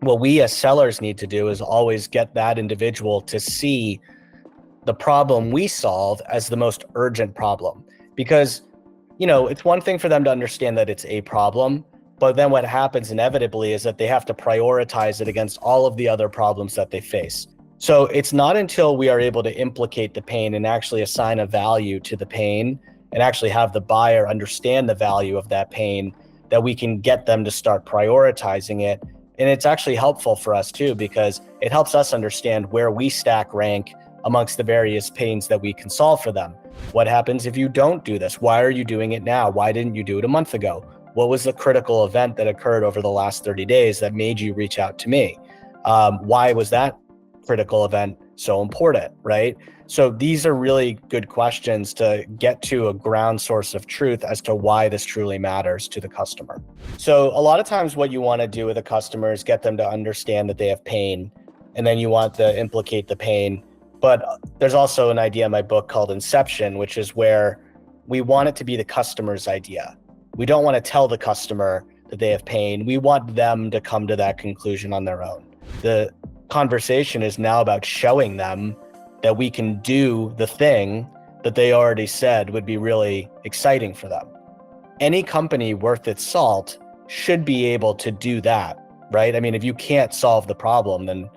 What we as sellers need to do is always get that individual to see the problem we solve as the most urgent problem. Because, it's one thing for them to understand that it's a problem, but then what happens inevitably is that they have to prioritize it against all of the other problems that they face. So it's not until we are able to implicate the pain and actually assign a value to the pain and actually have the buyer understand the value of that pain that we can get them to start prioritizing it. And it's actually helpful for us too, because it helps us understand where we stack rank amongst the various pains that we can solve for them. What happens if you don't do this? Why are you doing it now? Why didn't you do it a month ago? What was the critical event that occurred over the last 30 days that made you reach out to me? Why was that critical event so important, right? So these are really good questions to get to a ground source of truth as to why this truly matters to the customer. So a lot of times what you want to do with a customer is get them to understand that they have pain, and then you want to implicate the pain. But there's also an idea in my book called Inception, which is where we want it to be the customer's idea. We don't want to tell the customer that they have pain. We want them to come to that conclusion on their own. The conversation is now about showing them that we can do the thing that they already said would be really exciting for them. Any company worth its salt should be able to do that, right? I mean, if you can't solve the problem, then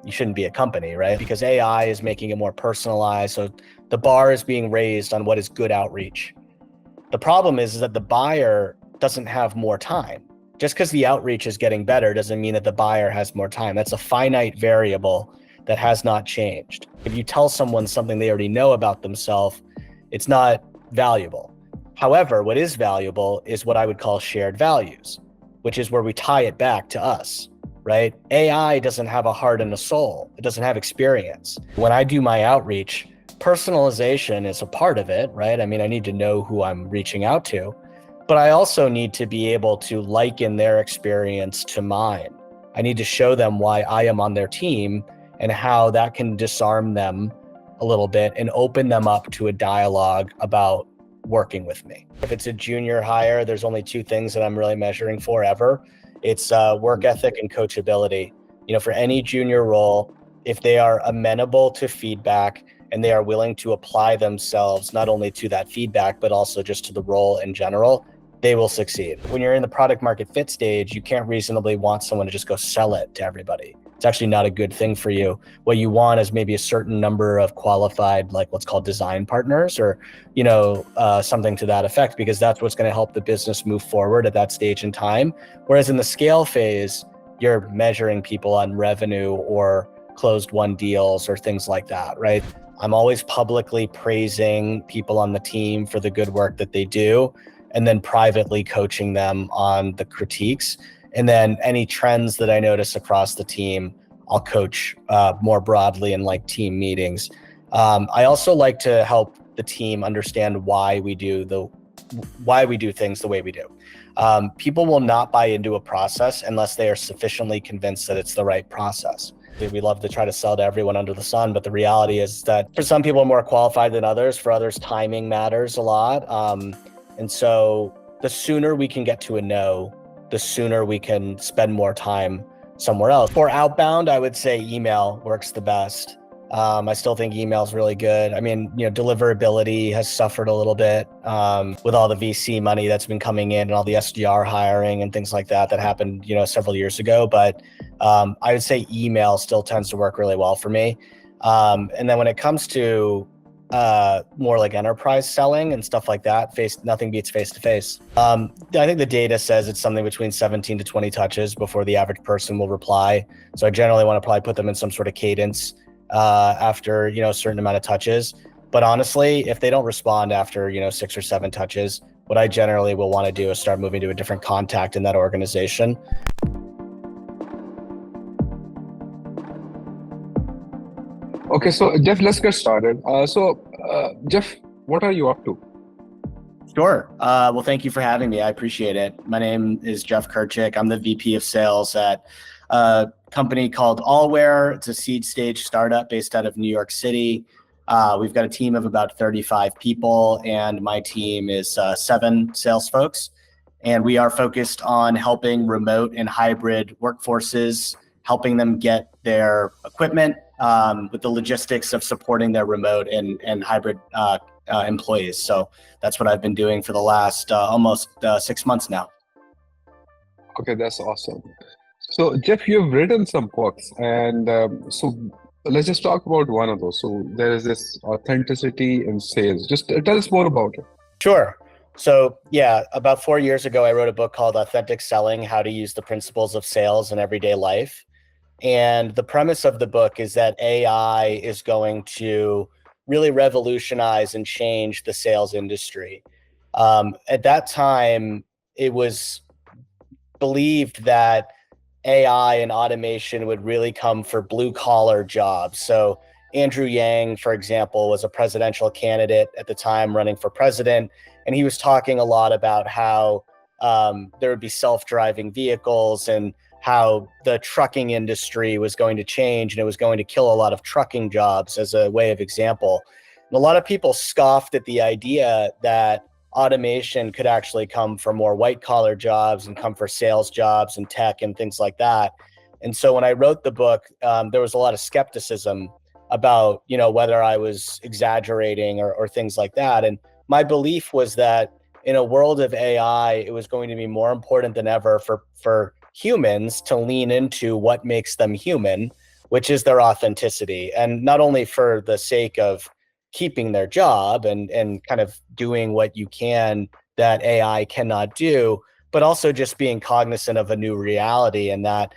you shouldn't be a company, right? Because AI is making it more personalized. So the bar is being raised on what is good outreach. The problem is that the buyer doesn't have more time. Just because the outreach is getting better doesn't mean that the buyer has more time. That's a finite variable that has not changed. If you tell someone something they already know about themselves, it's not valuable. However, what is valuable is what I would call shared values, which is where we tie it back to us, right? AI doesn't have a heart and a soul. It doesn't have experience. When I do my outreach, personalization is a part of it, right? I mean, I need to know who I'm reaching out to, but I also need to be able to liken their experience to mine. I need to show them why I am on their team and how that can disarm them a little bit and open them up to a dialogue about working with me. If it's a junior hire, there's only two things that I'm really measuring for ever. It's work ethic and coachability. For any junior role, if they are amenable to feedback and they are willing to apply themselves not only to that feedback, but also just to the role in general, they will succeed. When you're in the product market fit stage, you can't reasonably want someone to just go sell it to everybody. It's actually not a good thing for you. What you want is maybe a certain number of qualified, like what's called design partners, or something to that effect, because that's what's going to help the business move forward at that stage in time. Whereas in the scale phase, you're measuring people on revenue or closed won deals or things like that, right? I'm always publicly praising people on the team for the good work that they do, and then privately coaching them on the critiques. And then any trends that I notice across the team, I'll coach more broadly in like team meetings. I also like to help the team understand why we do things the way we do. People will not buy into a process unless they are sufficiently convinced that it's the right process. We love to try to sell to everyone under the sun, but the reality is that for some people are more qualified than others. For others, timing matters a lot. And so the sooner we can get to a no, the sooner we can spend more time somewhere else. For outbound, I would say email works the best. I still think email is really good. I mean, deliverability has suffered a little bit with all the VC money that's been coming in and all the SDR hiring and things like that happened, several years ago. But I would say email still tends to work really well for me. And then when it comes to more like enterprise selling and stuff like that, nothing beats face-to-face. I think the data says it's something between 17 to 20 touches before the average person will reply. So I generally want to probably put them in some sort of cadence after, a certain amount of touches. But honestly, if they don't respond after, 6 or 7 touches, what I generally will want to do is start moving to a different contact in that organization. Okay, so Jeff, let's get started. Jeff, what are you up to? Sure. Well, thank you for having me. I appreciate it. My name is Jeff Kirchik. I'm the VP of Sales at a company called Allwhere. It's a seed stage startup based out of New York City. We've got a team of about 35 people, and my team is 7 sales folks. And we are focused on helping remote and hybrid workforces, helping them get their equipment with the logistics of supporting their remote and hybrid employees. So that's what I've been doing for the last almost 6 months now. Okay, that's awesome. So, Jeff, you've written some books, and so let's just talk about one of those. So, there is this authenticity in sales. Just tell us more about it. Sure. So yeah, about 4 years ago, I wrote a book called Authentic Selling: How to Use the Principles of Sales in Everyday Life. And the premise of the book is that AI is going to really revolutionize and change the sales industry. At that time, it was believed that AI and automation would really come for blue collar jobs. So Andrew Yang, for example, was a presidential candidate at the time running for president, and he was talking a lot about how there would be self-driving vehicles and how the trucking industry was going to change and it was going to kill a lot of trucking jobs as a way of example. And a lot of people scoffed at the idea that automation could actually come for more white collar jobs and come for sales jobs and tech and things like that. And so when I wrote the book, there was a lot of skepticism about, whether I was exaggerating or things like that. And my belief was that in a world of AI, it was going to be more important than ever for humans to lean into what makes them human, which is their authenticity. And not only for the sake of keeping their job and kind of doing what you can that AI cannot do, but also just being cognizant of a new reality, and that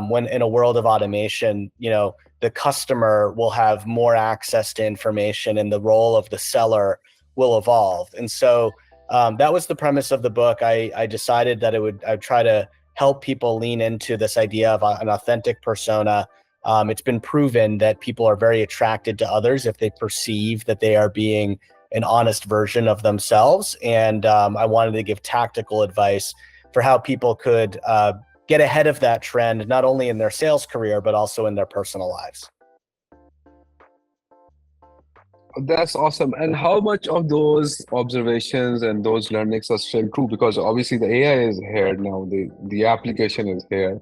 when in a world of automation, the customer will have more access to information and the role of the seller will evolve. And so that was the premise of the book. I decided that I'd try to help people lean into this idea of an authentic persona. It's been proven that people are very attracted to others if they perceive that they are being an honest version of themselves. And I wanted to give tactical advice for how people could get ahead of that trend, not only in their sales career, but also in their personal lives. That's awesome. And how much of those observations and those learnings are still true? Because obviously the AI is here now, the application is here,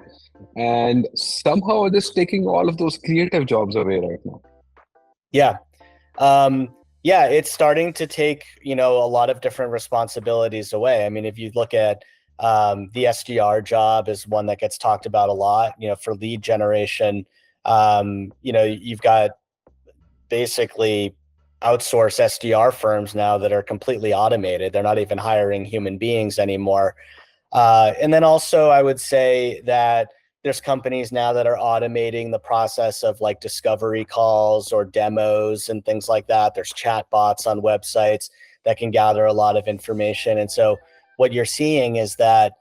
and somehow it is taking all of those creative jobs away right now. Yeah. Yeah, it's starting to take, a lot of different responsibilities away. I mean, if you look at the SDR job is one that gets talked about a lot, for lead generation. You've got basically outsource SDR firms now that are completely automated. They're not even hiring human beings anymore. And then also I would say that there's companies now that are automating the process of like discovery calls or demos and things like that. There's chat bots on websites that can gather a lot of information. And so what you're seeing is that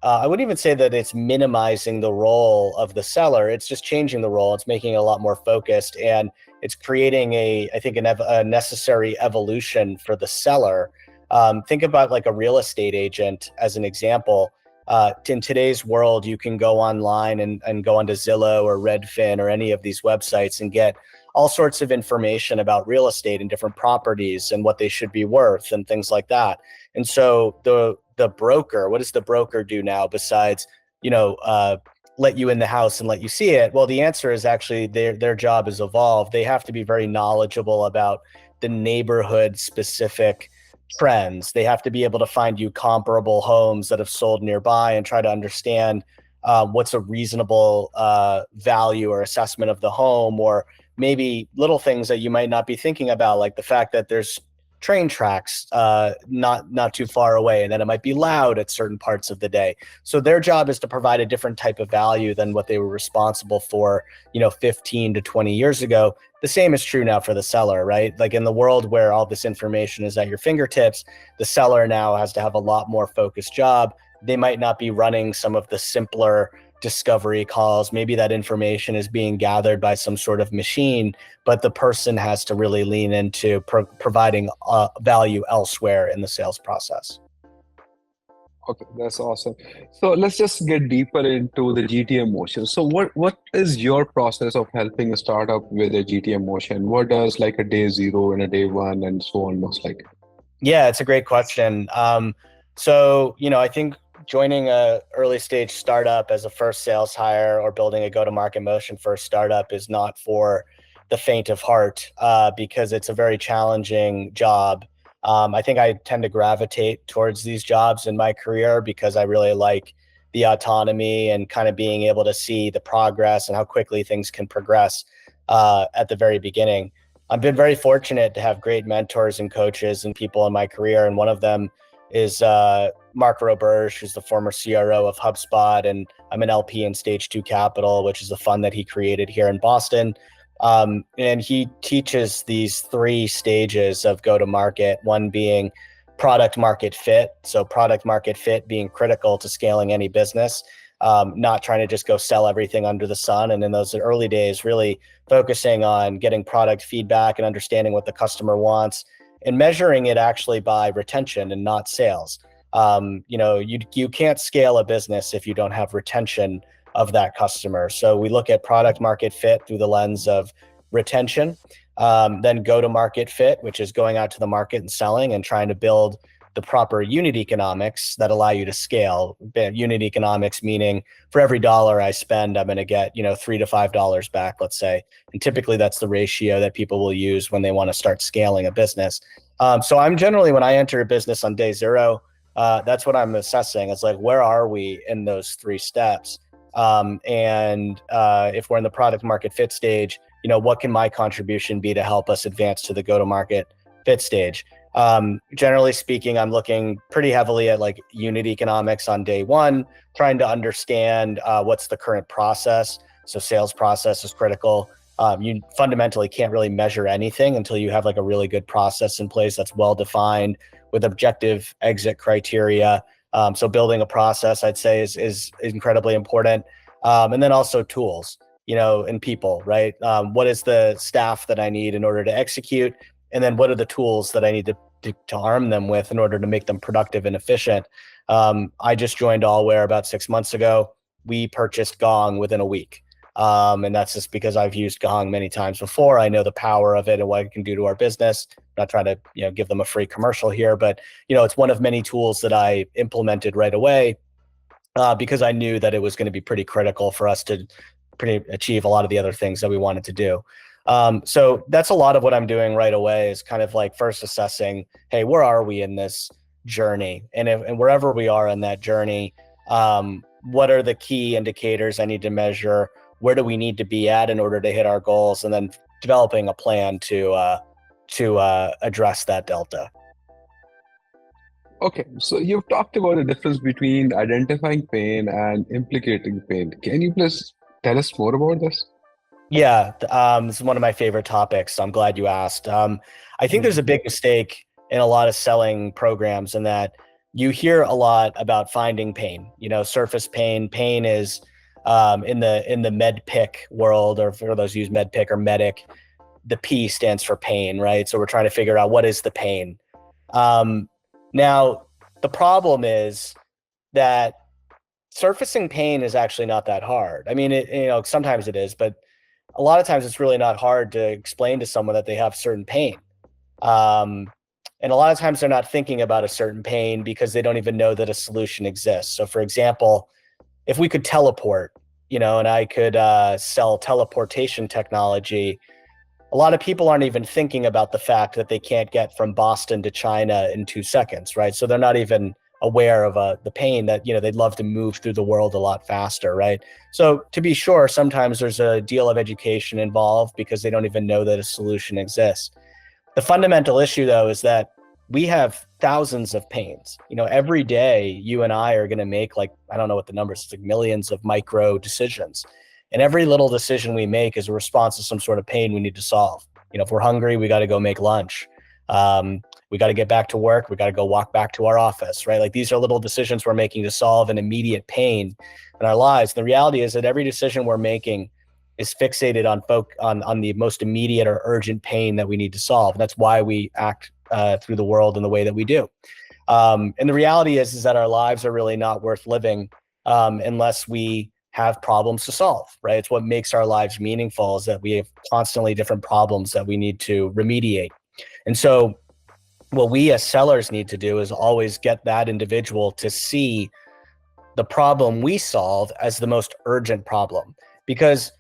I wouldn't even say that it's minimizing the role of the seller. It's just changing the role. It's making it a lot more focused, and it's creating a necessary evolution for the seller. Think about like a real estate agent as an example. In today's world, you can go online and go onto Zillow or Redfin or any of these websites and get all sorts of information about real estate and different properties and what they should be worth and things like that. And so the broker, what does the broker do now besides, let you in the house and let you see it? Well, the answer is actually their job has evolved. They have to be very knowledgeable about the neighborhood specific trends. They have to be able to find you comparable homes that have sold nearby and try to understand what's a reasonable value or assessment of the home, or maybe little things that you might not be thinking about, like the fact that there's train tracks not too far away, and then it might be loud at certain parts of the day. So their job is to provide a different type of value than what they were responsible for, 15 to 20 years ago. The same is true now for the seller, right? Like in the world where all this information is at your fingertips, the seller now has to have a lot more focused job. They might not be running some of the simpler discovery calls. Maybe that information is being gathered by some sort of machine, but the person has to really lean into providing value elsewhere in the sales process. Okay, that's awesome. So let's just get deeper into the GTM motion. So what is your process of helping a startup with a GTM motion? What does like a day zero and a day one and so on looks like? Yeah, it's a great question. So, I think joining a early stage startup as a first sales hire or building a go-to-market motion for a startup is not for the faint of heart, because it's a very challenging job. I think I tend to gravitate towards these jobs in my career because I really like the autonomy and kind of being able to see the progress and how quickly things can progress at the very beginning. I've been very fortunate to have great mentors and coaches and people in my career, and one of them is Mark Roberge, who's the former CRO of HubSpot, and I'm an LP in Stage 2 Capital, which is a fund that he created here in Boston. And he teaches these 3 stages of go-to-market, one being product market fit. So product market fit being critical to scaling any business, not trying to just go sell everything under the sun. And in those early days, really focusing on getting product feedback and understanding what the customer wants and measuring it actually by retention and not sales. You can't scale a business if you don't have retention of that customer. So we look at product market fit through the lens of retention, then go to market fit, which is going out to the market and selling and trying to build the proper unit economics that allow you to scale. Unit economics meaning for every dollar I spend, I'm going to get, $3 to $5 back, let's say. And typically that's the ratio that people will use when they want to start scaling a business. So I'm generally, when I enter a business on day 0, that's what I'm assessing. It's like, where are we in those 3 steps? And if we're in the product market fit stage, what can my contribution be to help us advance to the go-to-market fit stage? Generally speaking, I'm looking pretty heavily at like unit economics on day 1, trying to understand what's the current process. So sales process is critical. You fundamentally can't really measure anything until you have like a really good process in place that's well-defined with objective exit criteria. So building a process, I'd say, is incredibly important. And then also tools, and people, right? What is the staff that I need in order to execute? And then what are the tools that I need to arm them with in order to make them productive and efficient? I just joined Allwhere about 6 months ago. We purchased Gong within a week. And that's just because I've used Gong many times before. I know the power of it and what it can do to our business. I'm not trying to, give them a free commercial here, but it's one of many tools that I implemented right away, because I knew that it was going to be pretty critical for us to achieve a lot of the other things that we wanted to do. So that's a lot of what I'm doing right away, is kind of like first assessing, hey, where are we in this journey? And wherever we are in that journey, what are the key indicators I need to measure? Where do we need to be at in order to hit our goals? And then developing a plan to address that delta. Okay, so you've talked about the difference between identifying pain and implicating pain. Can you please tell us more about this? Yeah, this is one of my favorite topics, so I'm glad you asked. I think there's a big mistake in a lot of selling programs in that you hear a lot about finding pain. Surface pain. Pain is in the med pick world, or for those who use med pick or medic, the P stands for pain, right? So we're trying to figure out what is the pain. Now, the problem is that surfacing pain is actually not that hard. I mean, sometimes it is, but a lot of times it's really not hard to explain to someone that they have certain pain. And a lot of times they're not thinking about a certain pain because they don't even know that a solution exists. So for example, if we could teleport, and I could sell teleportation technology, a lot of people aren't even thinking about the fact that they can't get from Boston to China in 2 seconds, right? So they're not even aware of the pain that, they'd love to move through the world a lot faster, right? So to be sure, sometimes there's a deal of education involved because they don't even know that a solution exists. The fundamental issue, though, is that we have thousands of pains. Every day you and I are going to make, like, I don't know what the numbers, it's like millions of micro decisions. And every little decision we make is a response to some sort of pain we need to solve. If we're hungry, we got to go make lunch. We got to get back to work. We got to go walk back to our office, right? Like, these are little decisions we're making to solve an immediate pain in our lives. The reality is that every decision we're making is fixated on the most immediate or urgent pain that we need to solve. And that's why we act through the world in the way that we do. And the reality is that our lives are really not worth living unless we have problems to solve, right? It's what makes our lives meaningful, is that we have constantly different problems that we need to remediate. And so what we as sellers need to do is always get that individual to see the problem we solve as the most urgent problem. Because,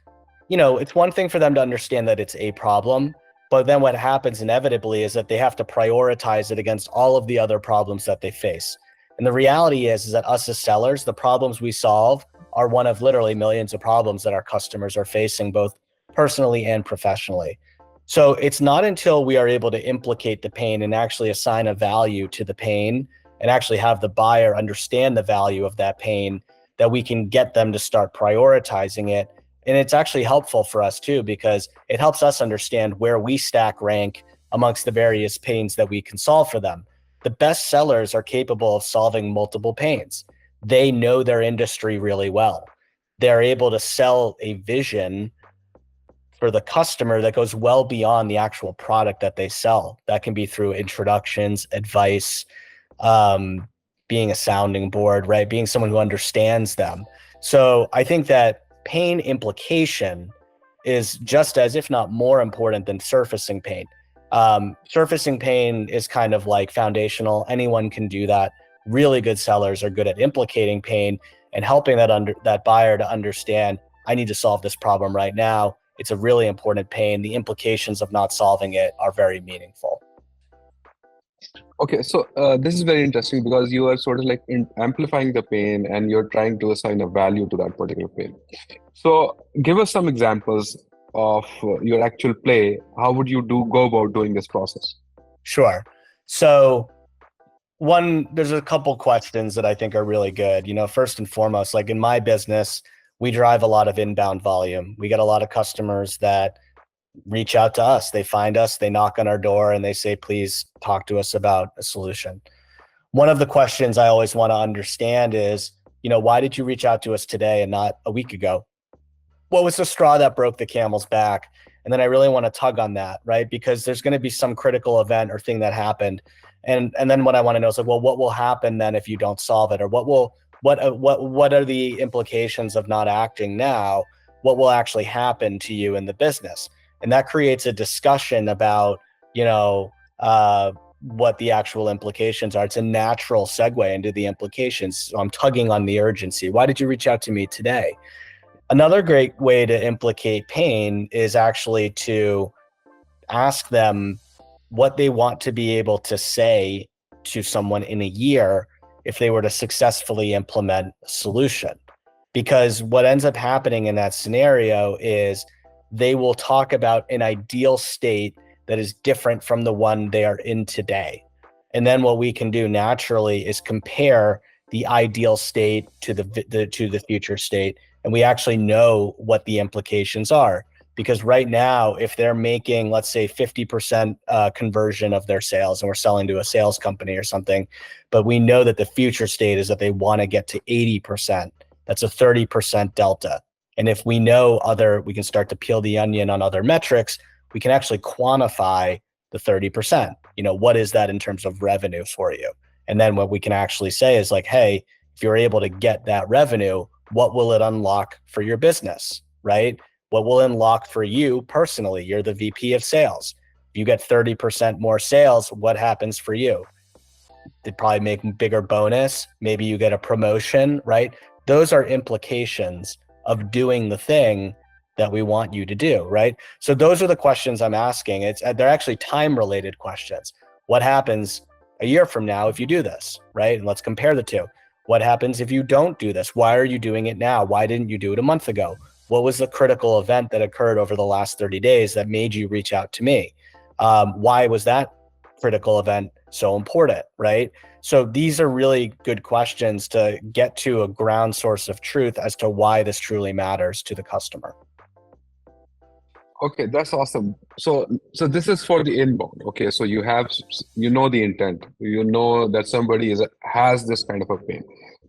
it's one thing for them to understand that it's a problem, but then what happens inevitably is that they have to prioritize it against all of the other problems that they face. And the reality is that us as sellers, the problems we solve are one of literally millions of problems that our customers are facing, both personally and professionally. So it's not until we are able to implicate the pain and actually assign a value to the pain and actually have the buyer understand the value of that pain that we can get them to start prioritizing it. And it's actually helpful for us too, because it helps us understand where we stack rank amongst the various pains that we can solve for them. The best sellers are capable of solving multiple pains. They know their industry really well. They're able to sell a vision for the customer that goes well beyond the actual product that they sell. That can be through introductions, advice, being a sounding board, right? Being someone who understands them. So I think that pain implication is just as, if not more important than surfacing pain. Surfacing pain is kind of like foundational. Anyone can do that. Really good sellers are good at implicating pain and helping that buyer to understand, I need to solve this problem right now. It's a really important pain. The implications of not solving it are very meaningful. Okay, so this is very interesting because you are sort of like amplifying the pain and you're trying to assign a value to that particular pain. So give us some examples of your actual play. How would you go about doing this process? Sure. So there's a couple questions that I think are really good. First and foremost, like in my business, we drive a lot of inbound volume. We get a lot of customers that reach out to us. They find us, they knock on our door, and they say, please talk to us about a solution. One of the questions I always want to understand is, why did you reach out to us today and not a week ago? What was the straw that broke the camel's back? And then I really want to tug on that, right? Because there's going to be some critical event or thing that happened. And then what I want to know is like, well, what will happen then if you don't solve it? Or what are the implications of not acting now? What will actually happen to you in the business? And that creates a discussion about, what the actual implications are. It's a natural segue into the implications. So I'm tugging on the urgency. Why did you reach out to me today? Another great way to implicate pain is actually to ask them what they want to be able to say to someone in a year if they were to successfully implement a solution. Because what ends up happening in that scenario is they will talk about an ideal state that is different from the one they are in today. And then what we can do naturally is compare the ideal state to the future state. And we actually know what the implications are. Because right now, if they're making, let's say 50% conversion of their sales, and we're selling to a sales company or something, but we know that the future state is that they want to get to 80%. That's a 30% delta. And if we know we can start to peel the onion on other metrics, we can actually quantify the 30%. What is that in terms of revenue for you? And then what we can actually say is like, hey, if you're able to get that revenue, what will it unlock for your business, right? What will unlock for you personally? You're the VP of sales. If you get 30% more sales, what happens for you? They'd probably make a bigger bonus. Maybe you get a promotion, right? Those are implications of doing the thing that we want you to do, right? So those are the questions I'm asking. They're actually time-related questions. What happens a year from now if you do this, right? And let's compare the two. What happens if you don't do this? Why are you doing it now? Why didn't you do it a month ago? What was the critical event that occurred over the last 30 days that made you reach out to me? Why was that critical event so important, right? So these are really good questions to get to a ground source of truth as to why this truly matters to the customer. Okay, that's awesome. So this is for the inbound. Okay, so you know the intent. You know that somebody has this kind of a pain.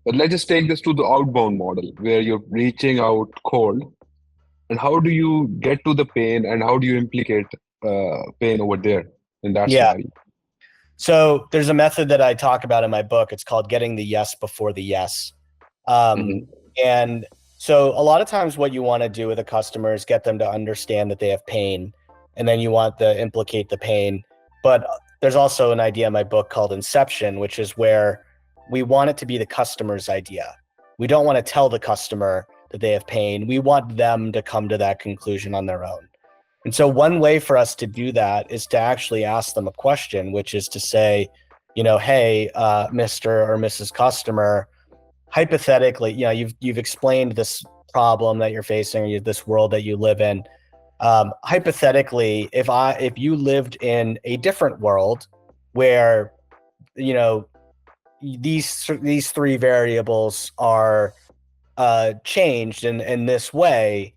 But let's just take this to the outbound model where you're reaching out cold. And how do you get to the pain and how do you implicate pain over there in that scenario? So there's a method that I talk about in my book. It's called getting the yes before the yes. And so a lot of times what you want to do with a customer is get them to understand that they have pain, and then you want to implicate the pain. But there's also an idea in my book called Inception, which is where we want it to be the customer's idea. We don't want to tell the customer that they have pain. We want them to come to that conclusion on their own. And so one way for us to do that is to actually ask them a question, which is to say, hey, Mr. or Mrs. Customer, hypothetically, you've explained this problem that you're facing, or this world that you live in. Hypothetically, if you lived in a different world where, these three variables are changed in this way,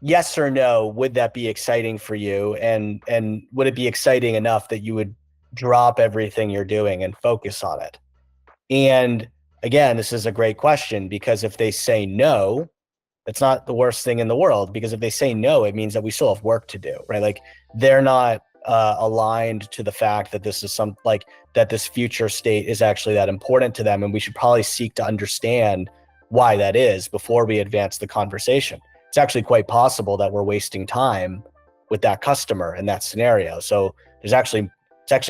yes or no, would that be exciting for you? And would it be exciting enough that you would drop everything you're doing and focus on it? And again, this is a great question, because if they say no, it's not the worst thing in the world, because if they say no, it means that we still have work to do, right? Like, they're not aligned to the fact that this is that this future state is actually that important to them. And we should probably seek to understand why that is before we advance the conversation. It's actually quite possible that we're wasting time with that customer in that scenario. So it actually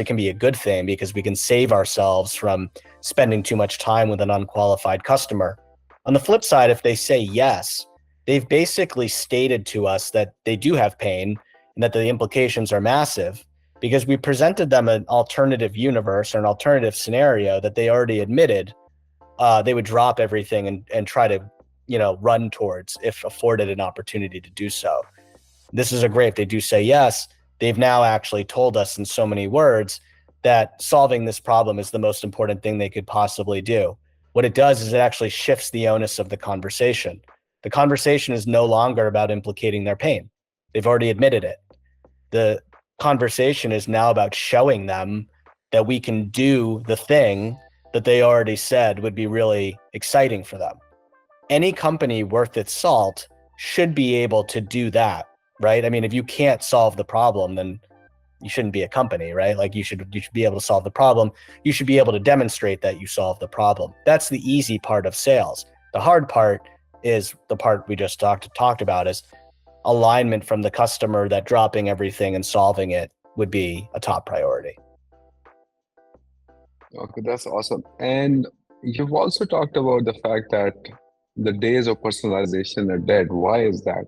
can be a good thing, because we can save ourselves from spending too much time with an unqualified customer. On the flip side, if they say yes, they've basically stated to us that they do have pain and that the implications are massive, because we presented them an alternative universe or an alternative scenario that they already admitted they would drop everything and try to, run towards if afforded an opportunity to do so. This is if they do say yes, they've now actually told us in so many words that solving this problem is the most important thing they could possibly do. What it does is it actually shifts the onus of the conversation. The conversation is no longer about implicating their pain. They've already admitted it. The conversation is now about showing them that we can do the thing that they already said would be really exciting for them. Any company worth its salt should be able to do that, right? I mean, if you can't solve the problem, then you shouldn't be a company, right? Like, you should be able to solve the problem. You should be able to demonstrate that you solve the problem. That's the easy part of sales. The hard part is the part we just talked about, is alignment from the customer that dropping everything and solving it would be a top priority. Okay, that's awesome. And you've also talked about the fact that the days of personalization are dead. Why is that?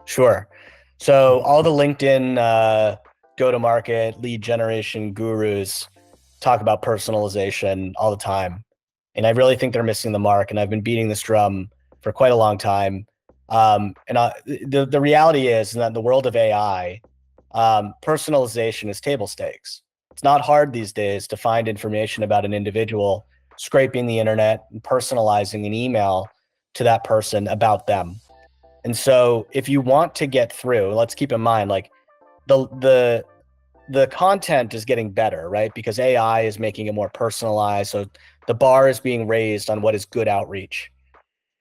Sure. So all the LinkedIn go-to-market lead generation gurus talk about personalization all the time. And I really think they're missing the mark. And I've been beating this drum for quite a long time. The reality is that in the world of AI, personalization is table stakes. It's not hard these days to find information about an individual, scraping the internet and personalizing an email to that person about them. And so if you want to get through, let's keep in mind, like, the content is getting better, right? Because AI is making it more personalized. So the bar is being raised on what is good outreach.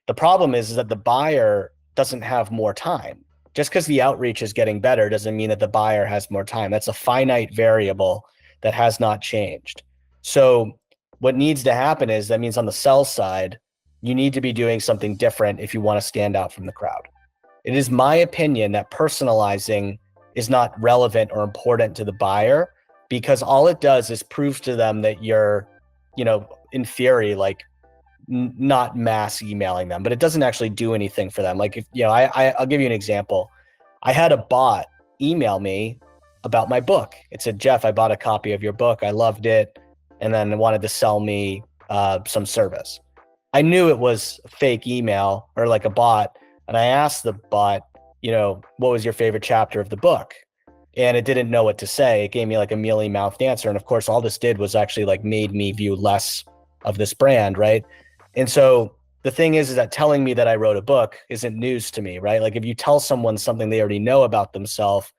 The problem is that the buyer doesn't have more time. Just because the outreach is getting better doesn't mean that the buyer has more time. That's a finite variable that has not changed. So what needs to happen is, that means on the sell side, you need to be doing something different if you want to stand out from the crowd. It is my opinion that personalizing is not relevant or important to the buyer, because all it does is prove to them that you're, in theory, like, not mass emailing them, but it doesn't actually do anything for them. Like, if, I'll give you an example. I had a bot email me about my book. It said, Jeff, I bought a copy of your book. I loved it. And then wanted to sell me some service. I knew it was a fake email or like a bot. And I asked the bot, what was your favorite chapter of the book? And it didn't know what to say. It gave me like a mealy-mouthed answer. And of course, all this did was actually like made me view less of this brand, right? And so the thing is that telling me that I wrote a book isn't news to me, right? Like, if you tell someone something they already know about themselves,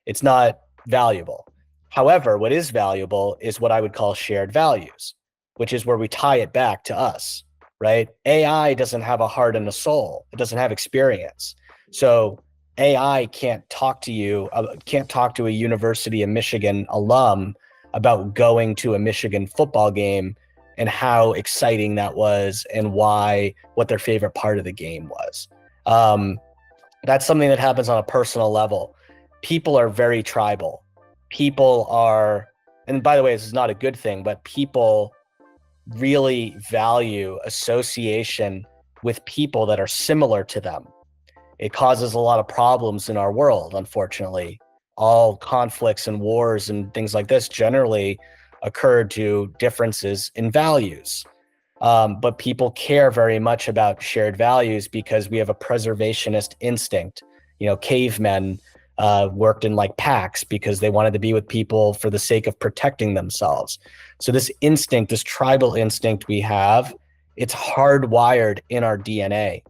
it's not valuable. However, what is valuable is what I would call shared values, which is where we tie it back to us, right? AI doesn't have a heart and a soul. It doesn't have experience. So AI can't talk to you, can't talk to a University of Michigan alum about going to a Michigan football game and how exciting that was and what their favorite part of the game was. That's something that happens on a personal level. People are very tribal. people are, and by the way, this is not a good thing, but people really value association with people that are similar to them. It causes a lot of problems in our world, unfortunately. All conflicts and wars and things like this generally occur due to differences in values. But people care very much about shared values because we have a preservationist instinct. Cavemen worked in like packs because they wanted to be with people for the sake of protecting themselves. So this instinct, this tribal instinct we have, it's hardwired in our DNA.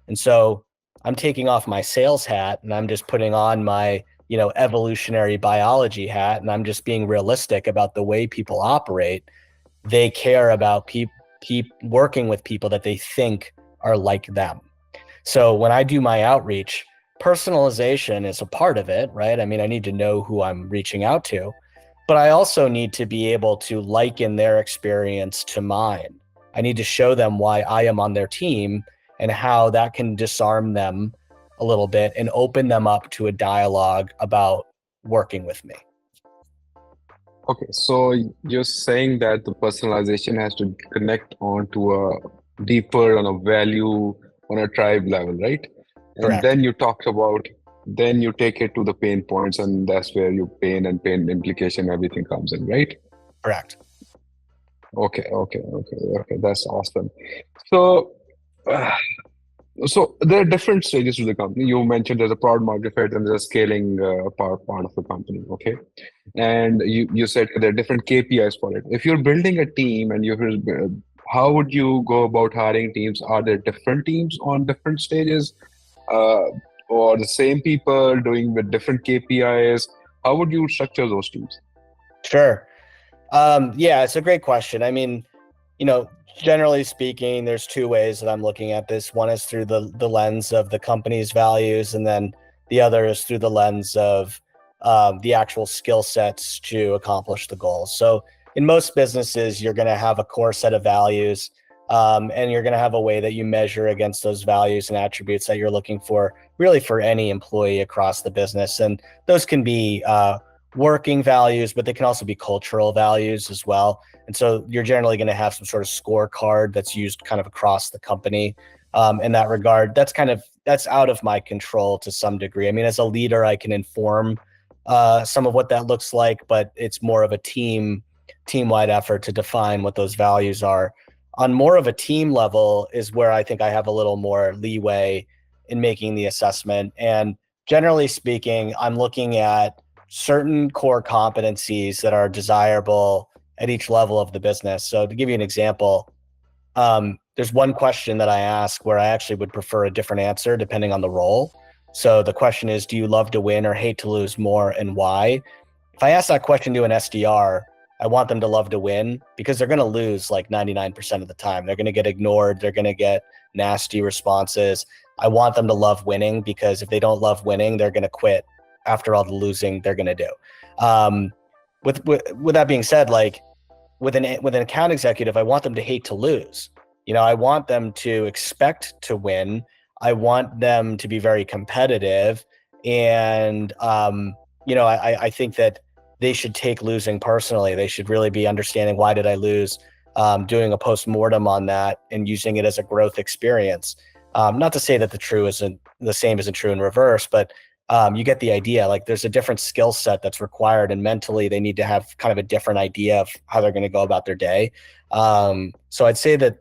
And so I'm taking off my sales hat and I'm just putting on my, evolutionary biology hat, and I'm just being realistic about the way people operate. They care about working with people that they think are like them. So when I do my outreach, personalization is a part of it, right? I mean, I need to know who I'm reaching out to, but I also need to be able to liken their experience to mine. I need to show them why I am on their team and how that can disarm them a little bit and open them up to a dialogue about working with me. Okay, so you're saying that the personalization has to connect onto a deeper on a value on a tribe level, right? And Correct. then you take it to the pain points, and that's where your pain and pain implication, everything comes in, right? Correct. Okay. That's awesome. So, so there are different stages to the company. You mentioned there's a product market fit and there's a scaling part of the company. Okay. And you said there are different KPIs for it. If you're building a team and how would you go about hiring teams? Are there different teams on different stages, uh, or the same people doing with different KPIs? How would you structure those teams? Sure. Yeah, it's a great question. I mean, generally speaking, there's two ways that I'm looking at this. One is through the lens of the company's values, and then the other is through the lens of the actual skill sets to accomplish the goals. So in most businesses, you're going to have a core set of values, and you're going to have a way that you measure against those values and attributes that you're looking for, really for any employee across the business. And those can be working values, but they can also be cultural values as well. And so you're generally going to have some sort of scorecard that's used kind of across the company. In that regard, that's out of my control to some degree. I mean, as a leader, I can inform some of what that looks like, but it's more of a team-wide effort to define what those values are. On more of a team level is where I think I have a little more leeway in making the assessment. And generally speaking, I'm looking at certain core competencies that are desirable at each level of the business. So to give you an example, there's one question that I ask where I actually would prefer a different answer depending on the role. So the question is, do you love to win or hate to lose more, and why? If I ask that question to an SDR, I want them to love to win because they're going to lose like 99% of the time. They're going to get ignored. They're going to get nasty responses. I want them to love winning because if they don't love winning, they're going to quit after all the losing they're going to do. With that being said, like with an account executive, I want them to hate to lose. I want them to expect to win. I want them to be very competitive, and I think that they should take losing personally. They should really be understanding, why did I lose? Doing a post-mortem on that and using it as a growth experience. Not to say that the same isn't true in reverse, but you get the idea. Like there's a different skill set that's required, and mentally they need to have kind of a different idea of how they're going to go about their day. So I'd say that,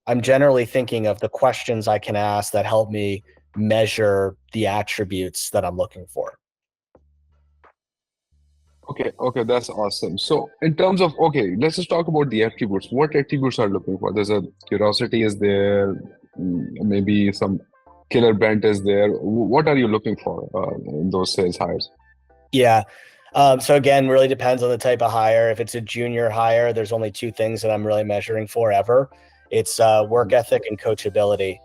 I'm generally thinking of the questions I can ask that help me measure the attributes that I'm looking for. Okay, that's awesome. So in terms of, okay, let's just talk about the attributes. What attributes are you looking for? There's a curiosity is there, maybe some killer brand is there. What are you looking for in those sales hires? Yeah. So again, really depends on the type of hire. If it's a junior hire, there's only two things that I'm really measuring for ever. It's work ethic and coachability.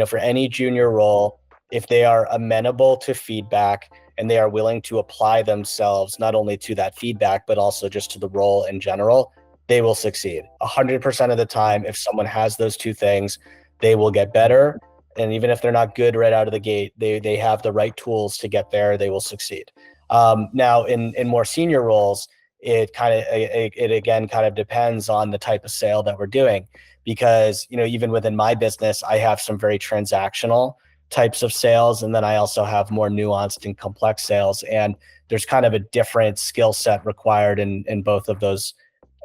For any junior role, if they are amenable to feedback and they are willing to apply themselves not only to that feedback, but also just to the role in general, they will succeed. 100% of the time, if someone has those two things, they will get better. And even if they're not good right out of the gate, they have the right tools to get there, they will succeed. Now in more senior roles, it again kind of depends on the type of sale that we're doing, because even within my business, I have some very transactional types of sales, and then I also have more nuanced and complex sales, and there's kind of a different skill set required in both of those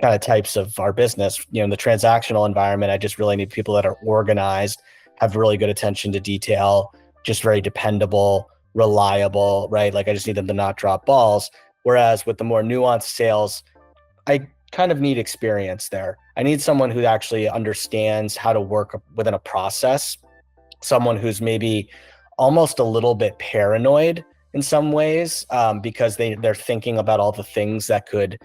kind of types of our business. In the transactional environment, I just really need people that are organized, have really good attention to detail, just very dependable, reliable, right? Like I just need them to not drop balls. Whereas with the more nuanced sales, I kind of need experience there. I need someone who actually understands how to work within a process, someone who's maybe almost a little bit paranoid in some ways, because they're thinking about all the things that could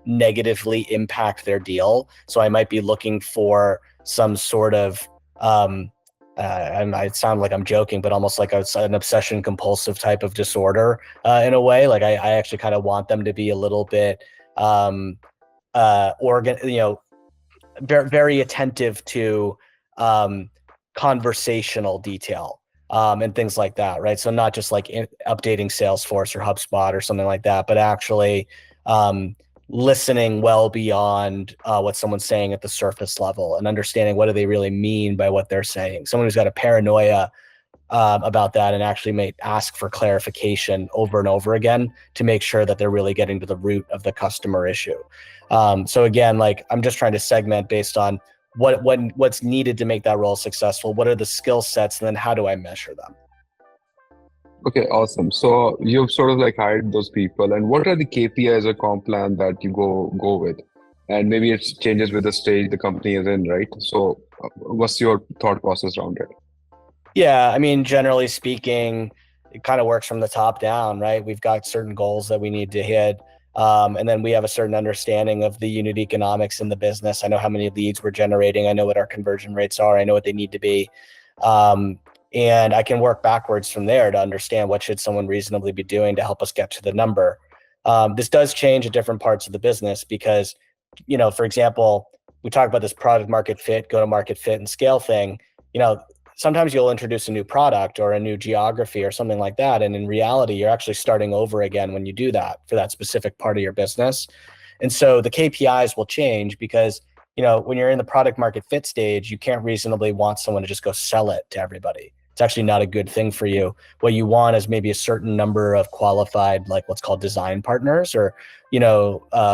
negatively impact their deal. So I might be looking for some sort of and I sound like I'm joking, but almost like an obsession compulsive type of disorder, in a way. Like I actually kind of want them to be a little bit very attentive to conversational detail, and things like that, right? So not just like updating Salesforce or HubSpot or something like that, but actually listening well beyond what someone's saying at the surface level, and understanding what do they really mean by what they're saying. Someone who's got a paranoia about that, and actually may ask for clarification over and over again to make sure that they're really getting to the root of the customer issue. So again, like I'm just trying to segment based on what's needed to make that role successful. What are the skill sets, and then how do I measure them? Okay, awesome. So you've sort of like hired those people, and what are the KPIs or comp plan that you go with? And maybe it changes with the stage the company is in, right? So what's your thought process around it? Yeah, I mean, generally speaking, it kind of works from the top down, right? We've got certain goals that we need to hit. And then we have a certain understanding of the unit economics in the business. I know how many leads we're generating. I know what our conversion rates are. I know what they need to be. And I can work backwards from there to understand what should someone reasonably be doing to help us get to the number. This does change at different parts of the business because, for example, we talk about this product market fit, go to market fit, and scale thing. Sometimes you'll introduce a new product or a new geography or something like that. And in reality, you're actually starting over again when you do that for that specific part of your business. And so the KPIs will change because, when you're in the product market fit stage, you can't reasonably want someone to just go sell it to everybody. It's actually not a good thing for you. What you want is maybe a certain number of qualified, like what's called design partners, or,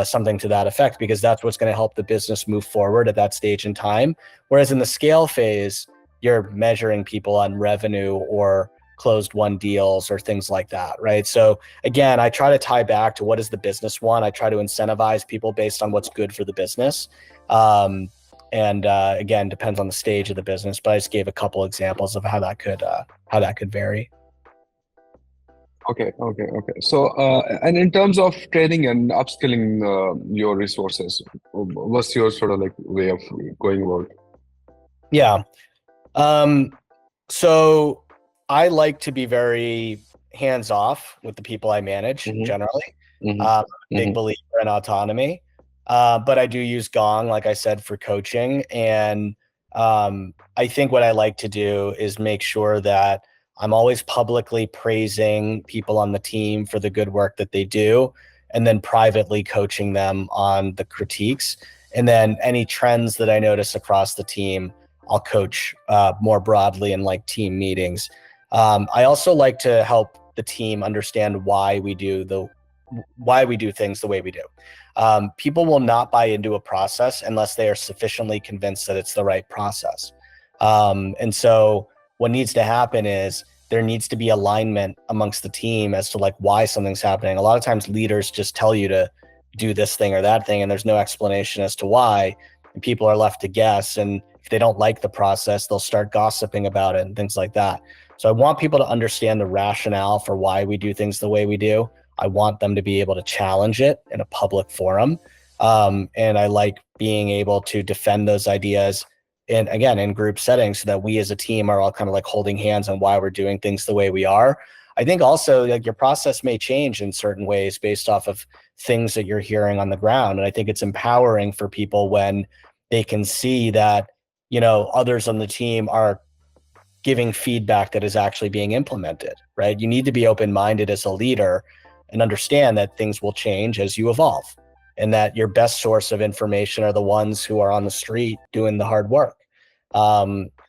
something to that effect, because that's what's going to help the business move forward at that stage in time. Whereas in the scale phase, you're measuring people on revenue or closed won deals or things like that, right? So again, I try to tie back to what does the business want. I try to incentivize people based on what's good for the business. And again, depends on the stage of the business, but I just gave a couple examples of how that could vary. Okay. So, and in terms of training and upskilling your resources, what's your sort of like way of going about? Yeah. So I like to be very hands off with the people I manage generally. I'm a big believer in autonomy. But I do use Gong, like I said, for coaching. And I think what I like to do is make sure that I'm always publicly praising people on the team for the good work that they do, and then privately coaching them on the critiques. And then any trends that I notice across the team, I'll coach more broadly in like team meetings. I also like to help the team understand why we do things the way we do. People will not buy into a process unless they are sufficiently convinced that it's the right process. And so what needs to happen is there needs to be alignment amongst the team as to like why something's happening. A lot of times leaders just tell you to do this thing or that thing, and there's no explanation as to why, and people are left to guess. And if they don't like the process, they'll start gossiping about it and things like that. So I want people to understand the rationale for why we do things the way we do. I want them to be able to challenge it in a public forum. And I like being able to defend those ideas in group settings, so that we as a team are all kind of like holding hands on why we're doing things the way we are. I think also like your process may change in certain ways based off of things that you're hearing on the ground. And I think it's empowering for people when they can see that, others on the team are giving feedback that is actually being implemented, right? You need to be open-minded as a leader, and understand that things will change as you evolve, and that your best source of information are the ones who are on the street doing the hard work.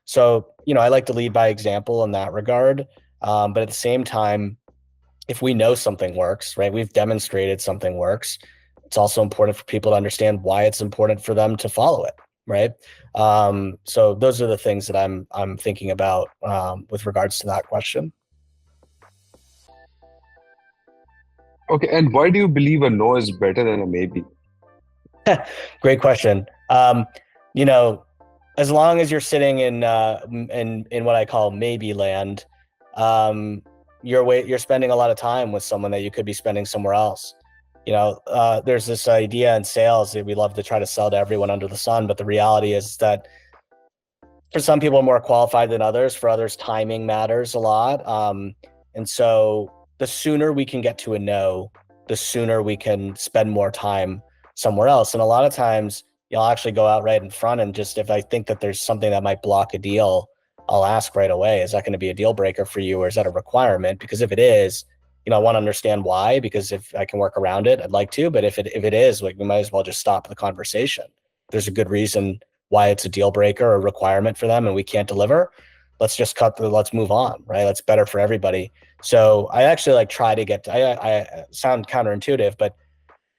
So, I like to lead by example in that regard. But at the same time, if we know something works, right, we've demonstrated something works, it's also important for people to understand why it's important for them to follow it, right? So those are the things that I'm thinking about with regards to that question. Okay, and why do you believe a no is better than a maybe? Great question. As long as you're sitting in what I call maybe land, you're spending a lot of time with someone that you could be spending somewhere else. There's this idea in sales that we love to try to sell to everyone under the sun, but the reality is that for some people more qualified than others, for others, timing matters a lot. And so the sooner we can get to a no, the sooner we can spend more time somewhere else. And a lot of times you'll actually go out right in front and just, if I think that there's something that might block a deal, I'll ask right away, is that going to be a deal breaker for you, or is that a requirement? Because if it is, I want to understand why, because if I can work around it, I'd like to, but if it is, like, we might as well just stop the conversation. There's a good reason why it's a deal breaker or requirement for them and we can't deliver. Let's just let's move on, right? That's better for everybody. So I actually try to get, I sound counterintuitive, but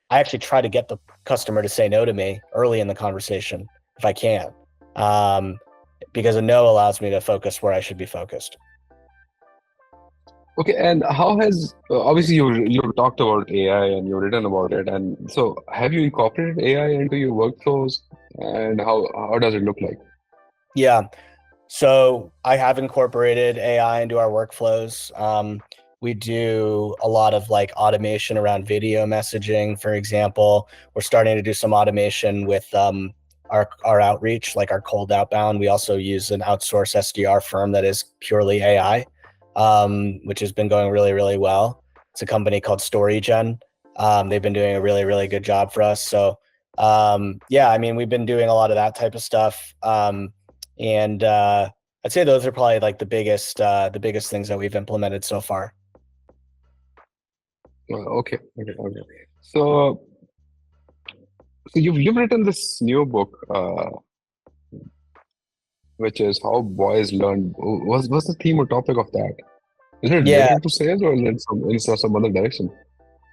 I actually try to get the customer to say no to me early in the conversation if I can, because a no allows me to focus where I should be focused. Okay, and how has obviously you talked about AI and you've written about it, and so have you incorporated AI into your workflows, and how does it look like? Yeah. So I have incorporated AI into our workflows. We do a lot of automation around video messaging, for example. We're starting to do some automation with our outreach, like our cold outbound. We also use an outsourced SDR firm that is purely AI, which has been going really, really well. It's a company called StoryGen. They've been doing a really, really good job for us. So yeah, I mean, we've been doing a lot of that type of stuff. And I'd say those are probably the biggest things that we've implemented so far. Okay. So you've written this new book, which is How Boys Learn. What's the theme or topic of that? Is it Yeah, related to sales, or is it some other direction?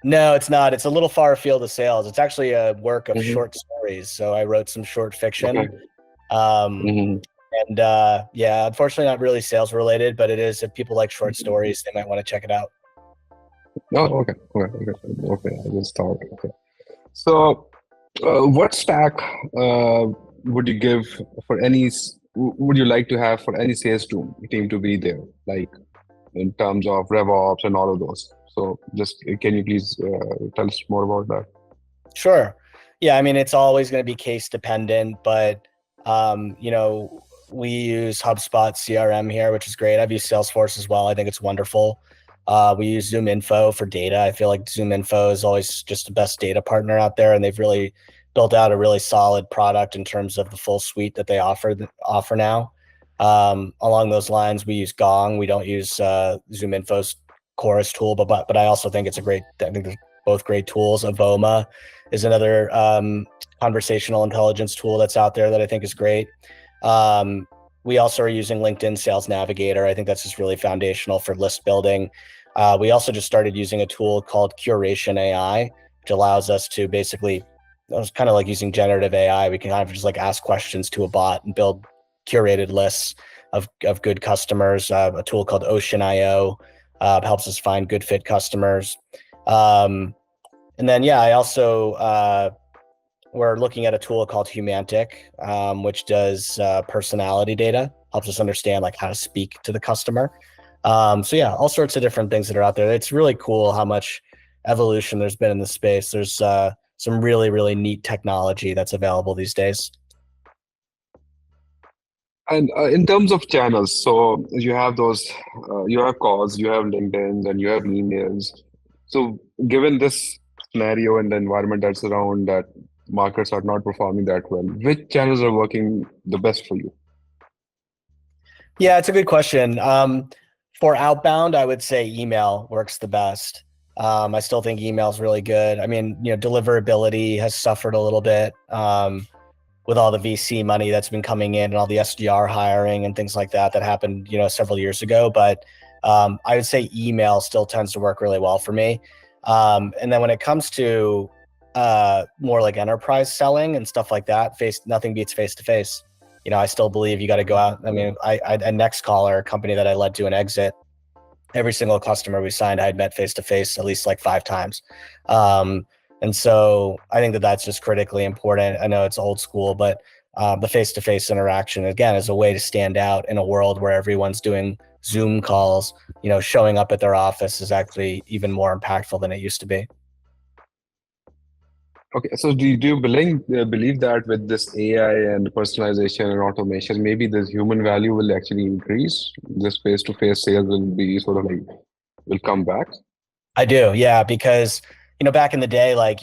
no, it's not. It's a little far afield of sales. It's actually a work of Hmm. short stories. So I wrote some short Okay. fiction. Um, Hmm. and yeah, unfortunately not really sales related, but it is, if people like short stories, they might want to check it out. Oh, okay. I just thought. Okay. So, what stack would you give for would you like to have for any sales team to be there, like in terms of RevOps and all of those? So, just can you please tell us more about that? Sure. Yeah, I mean, it's always going to be case dependent, but we use HubSpot CRM here, which is great. I've used Salesforce as well. I think it's wonderful. We use ZoomInfo for data. I feel like ZoomInfo is always just the best data partner out there, and they've really built out a really solid product in terms of the full suite that they offer now. Along those lines, we use Gong. We don't use ZoomInfo's Chorus tool, but I also think I think they're both great tools. Avoma is another conversational intelligence tool that's out there that I think is great. We also are using LinkedIn Sales Navigator. I think that's just really foundational for list building. We also just started using a tool called Curation AI, which allows us to basically, it's kind of like using generative AI. We can kind of just ask questions to a bot and build curated lists of good customers. A tool called Ocean.io helps us find good fit customers. And then, yeah, I also, we're looking at a tool called Humantic, which does personality data, helps us understand how to speak to the customer. So yeah, all sorts of different things that are out there. It's really cool how much evolution there's been in the space. There's some really, really neat technology that's available these days. And in terms of channels, so you have calls, you have LinkedIn, and you have emails. So, given this scenario and the environment that's around, that markets are not performing that well, which channels are working the best for you? Yeah, it's a good question. For outbound, I would say email works the best. I still think email is really good. I mean, deliverability has suffered a little bit with all the VC money that's been coming in and all the SDR hiring and things like that happened, several years ago. But I would say email still tends to work really well for me. And then when it comes to more like enterprise selling and stuff like that, nothing beats face-to-face. I still believe you got to go out. I mean, at Nextcaller, a company that I led to an exit, every single customer we signed, I had met face-to-face at least like 5 times. And so I think that that's just critically important. I know it's old school, but the face-to-face interaction, again, is a way to stand out in a world where everyone's doing Zoom calls. Showing up at their office is actually even more impactful than it used to be. Okay, so do you believe that with this AI and personalization and automation, maybe this human value will actually increase? This face-to-face sales will be sort of like will come back? I do, yeah, because back in the day, like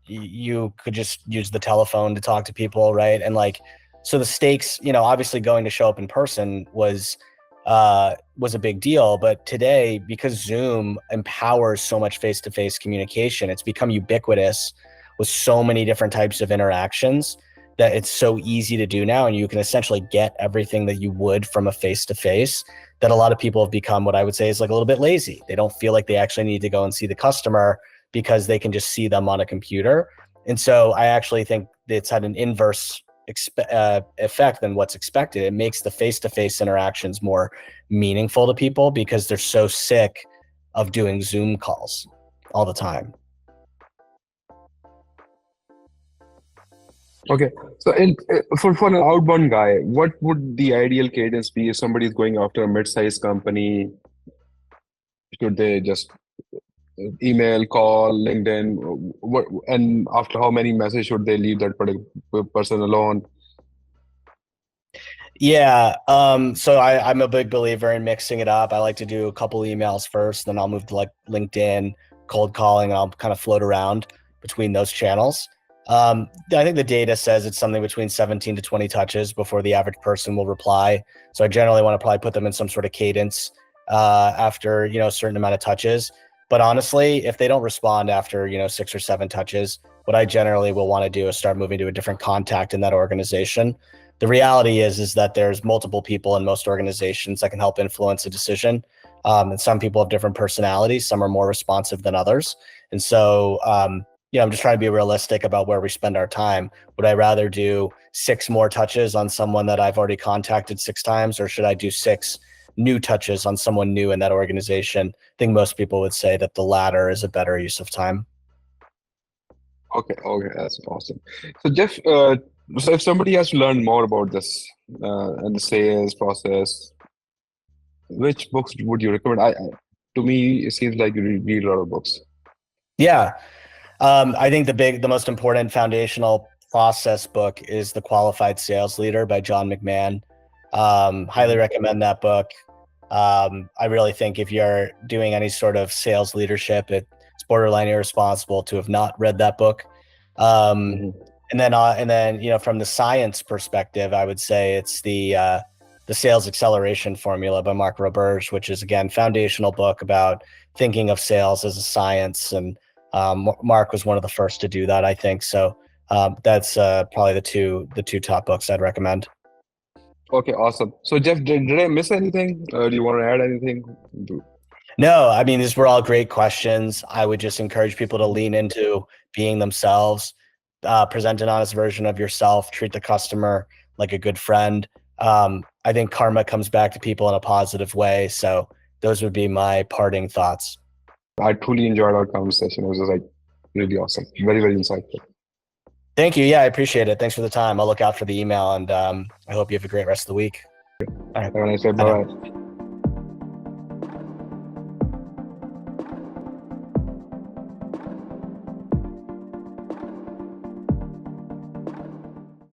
you could just use the telephone to talk to people, right? And like, so the stakes, obviously going to show up in person was a big deal, but today, because Zoom empowers so much face-to-face communication, it's become ubiquitous with so many different types of interactions that it's so easy to do now, and you can essentially get everything that you would from a face-to-face, that a lot of people have become what I would say is like a little bit lazy. They don't feel like they actually need to go and see the customer because they can just see them on a computer. And so I actually think it's had an inverse effect than what's expected. It makes the face-to-face interactions more meaningful to people because they're so sick of doing Zoom calls all the time. Okay, so for an outbound guy, what would the ideal cadence be if somebody is going after a mid-sized company? Should they just email, call, LinkedIn? And after how many messages should they leave that particular person alone? Yeah. So I'm a big believer in mixing it up. I like to do a couple emails first, then I'll move to like LinkedIn, cold calling, and I'll kind of float around between those channels. I think the data says it's something between 17 to 20 touches before the average person will reply. So I generally want to probably put them in some sort of cadence after, a certain amount of touches. But honestly, if they don't respond after, 6 or 7 touches, what I generally will want to do is start moving to a different contact in that organization. The reality is that there's multiple people in most organizations that can help influence a decision. And some people have different personalities. Some are more responsive than others. And so, I'm just trying to be realistic about where we spend our time. Would I rather do 6 more touches on someone that I've already contacted 6 times, or should I do 6 new touches on someone new in that organization? I think most people would say that the latter is a better use of time. Okay, that's awesome. So Jeff, so if somebody has to learn more about this and the sales process, which books would you recommend? To me, it seems like you read a lot of books. Yeah. I think the most important foundational process book is The Qualified Sales Leader by John McMahon. Highly recommend that book. I really think if you're doing any sort of sales leadership, it's borderline irresponsible to have not read that book. And then, from the science perspective, I would say it's the Sales Acceleration Formula by Mark Roberge, which is, again, foundational book about thinking of sales as a science. And Mark was one of the first to do that, I think. So that's probably the two top books I'd recommend. Okay, awesome. So Jeff, did I miss anything? Do you want to add anything? No, I mean, these were all great questions. I would just encourage people to lean into being themselves, present an honest version of yourself, treat the customer like a good friend. I think karma comes back to people in a positive way. So those would be my parting thoughts. I truly enjoyed our conversation. It was just like really awesome. Very, very insightful. Thank you. Yeah, I appreciate it. Thanks for the time. I'll look out for the email, and I hope you have a great rest of the week. All right. Have a nice day. Bye-bye.